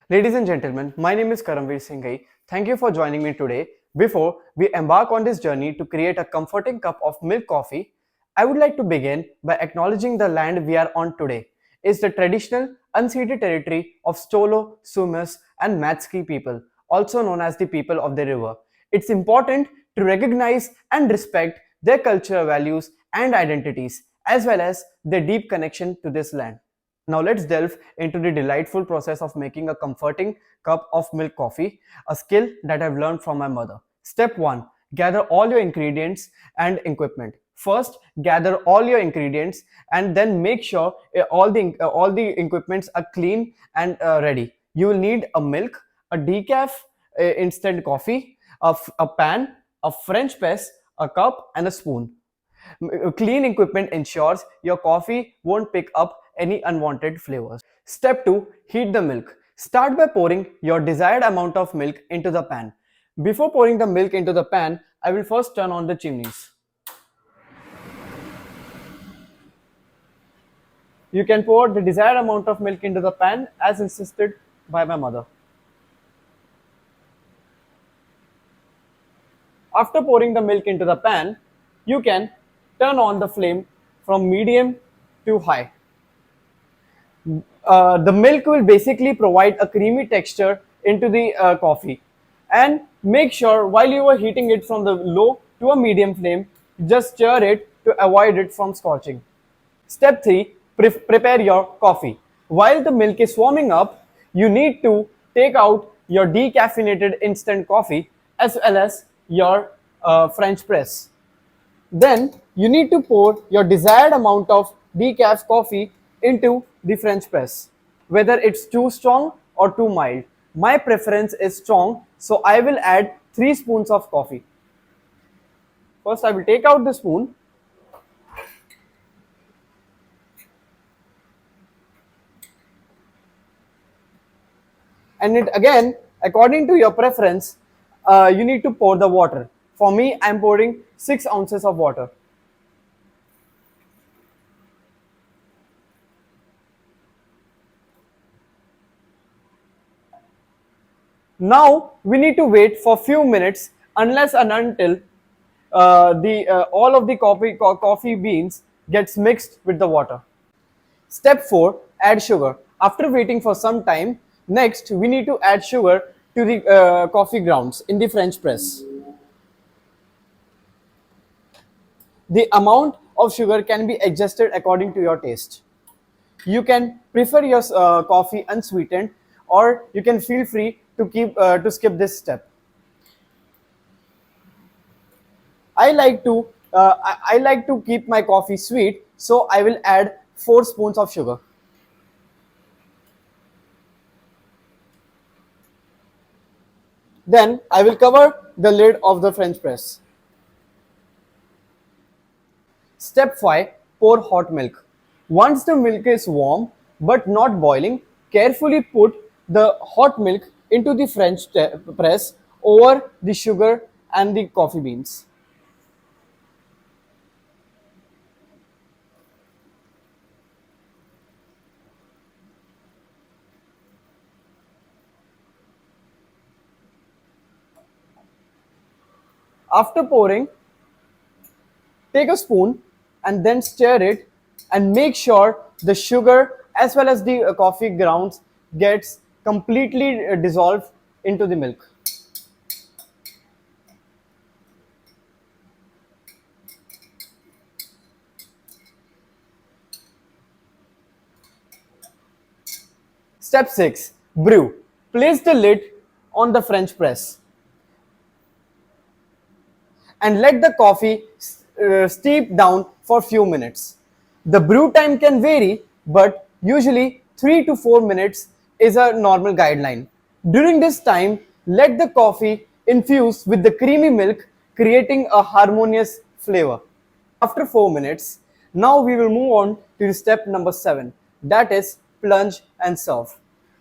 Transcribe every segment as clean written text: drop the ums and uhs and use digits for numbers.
Ladies and gentlemen, my name is Karamveer Singh Ghai. Thank you for joining me today. Before we embark on this journey to create a comforting cup of milk coffee, I would like to begin by acknowledging the land we are on today. It's the traditional, unceded territory of Stolo, Sumas, and Matski people, also known as the people of the river. It's important to recognize and respect their cultural values and identities, as well as their deep connection to this land. Now let's delve into the delightful process of making a comforting cup of milk coffee, a skill that I've learned from my mother. Step 1. Gather all your ingredients and equipment. First, gather all your ingredients and then make sure all the equipments are clean and ready. You will need a milk, a decaf instant coffee, a pan, a French press, a cup and a spoon. Clean equipment ensures your coffee won't pick up any unwanted flavors. Step 2. Heat the milk. Start by pouring your desired amount of milk into the pan. Before pouring the milk into the pan, I will first turn on the chimneys. You can pour the desired amount of milk into the pan as insisted by my mother. After pouring the milk into the pan, you can turn on the flame from medium to high. The milk will basically provide a creamy texture into the coffee, and make sure while you are heating it from the low to a medium flame, just stir it to avoid it from scorching. Step 3. Prepare your coffee. While the milk is warming up, you need to take out your decaffeinated instant coffee as well as your French press. Then you need to pour your desired amount of decaf coffee into the French press, whether it's too strong or too mild. My preference is strong, so I will add 3 spoons of coffee. First, I will take out the spoon and it again, according to your preference, you need to pour the water. For me, I'm pouring 6 ounces of water. Now we need to wait for few minutes unless and until the all of the coffee beans gets mixed with the water. Step 4. Add sugar. After waiting for some time, next we need to add sugar to the coffee grounds in the French press. The amount of sugar can be adjusted according to your taste. You can prefer your coffee unsweetened, or you can feel free to skip this step. I like to keep my coffee sweet, so I will add 4 spoons of sugar. Then I will cover the lid of the French press. Step 5. Pour hot milk. Once the milk is warm but not boiling, carefully put the hot milk into the French press over the sugar and the coffee beans. After pouring, take a spoon and then stir it and make sure the sugar as well as the coffee grounds gets completely dissolved into the milk. Step 6. Brew. Place the lid on the French press and let the coffee steep down for few minutes. The brew time can vary, but usually 3 to 4 minutes is a normal guideline. During this time, let the coffee infuse with the creamy milk, creating a harmonious flavor. After 4 minutes, now we will move on to step number 7, that is plunge and serve.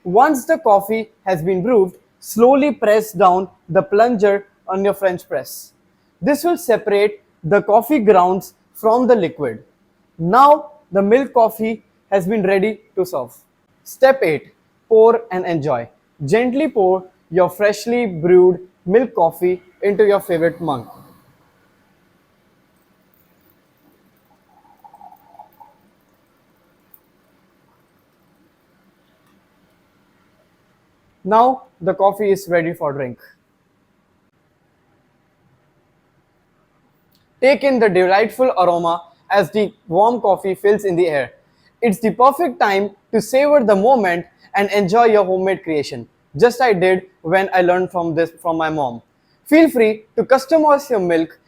Once the coffee has been brewed, slowly press down the plunger on your French press. This will separate the coffee grounds from the liquid. Now the milk coffee has been ready to serve. Step 8. Pour and enjoy. Gently pour your freshly brewed milk coffee into your favorite mug. Now the coffee is ready for drink. Take in the delightful aroma as the warm coffee fills in the air. It's the perfect time to savor the moment and enjoy your homemade creation, just I did when I learned from this from my mom. Feel free to customize your milk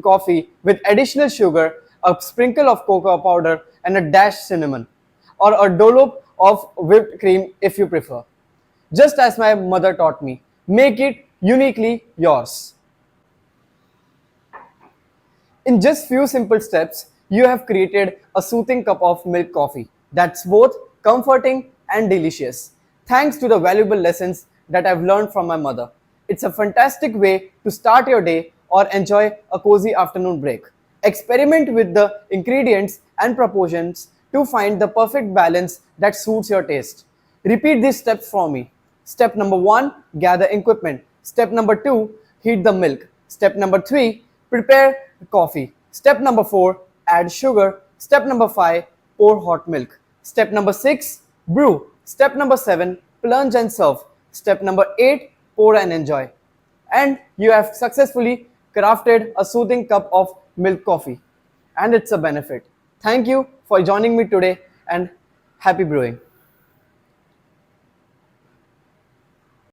coffee with additional sugar, a sprinkle of cocoa powder, and a dash cinnamon, or a dollop of whipped cream if you prefer. Just as my mother taught me, make it uniquely yours. In just few simple steps, you have created a soothing cup of milk coffee that's both comforting and delicious. Thanks to the valuable lessons that I've learned from my mother. It's a fantastic way to start your day or enjoy a cozy afternoon break. Experiment with the ingredients and proportions to find the perfect balance that suits your taste. Repeat these steps for me. Step number 1, gather equipment. Step number 2, heat the milk. Step number 3, prepare coffee. Step number 4, add sugar. Step number 5, pour hot milk. Step number 6, brew. Step number 7, plunge and serve. Step number 8, pour and enjoy. And you have successfully crafted a soothing cup of milk coffee. And it's a benefit. Thank you for joining me today and happy brewing.